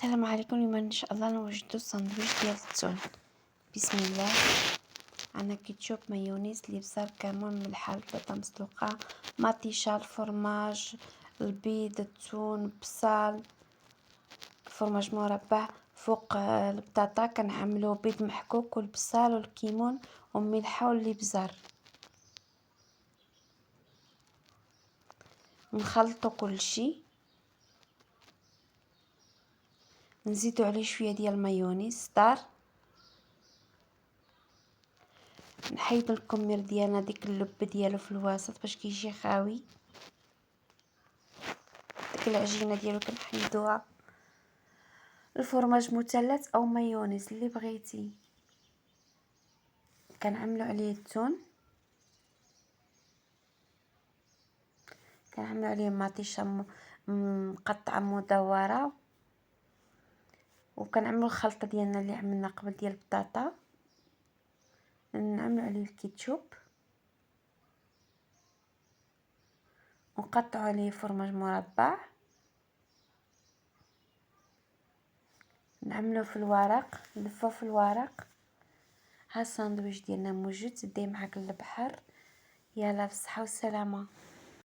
السلام عليكم. اليوم ان شاء الله نوجدو الساندويتش ديال التون. بسم الله. عندنا كيتشوب، مايونيز، الابزار، كمون، ملحه، بطاطا مسلوقه، مطيشه، الفرماج، البيض، التون، بصل، الفرماج مربع. فوق البطاطا كنعملو بيض محكوك والبصل والكيمون والملحه والابزار. نخلطو كلشي، نزيدو عليه شويه ديال المايونيز دار، نحيد الكمير ديالنا ديك اللب ديالو في الوسط باش كيجي خاوي. ديك العجينه ديالو كنحيدوها. الفرماج مثلث او مايونيز اللي بغيتي. كنعملو عليه التون، كنعملو عليه مطيشه مقطعه مدوره، وكنعملو الخلطه ديالنا اللي عملنا قبل ديال البطاطا. نعملو عليه الكيتشوب، ونقطعو عليه فرماج مربع، نعملو في الورق، نلفو في الورق. ها الساندويتش ديالنا موجود. تديه معاك للبحر. يلا بالصحه والسلامه.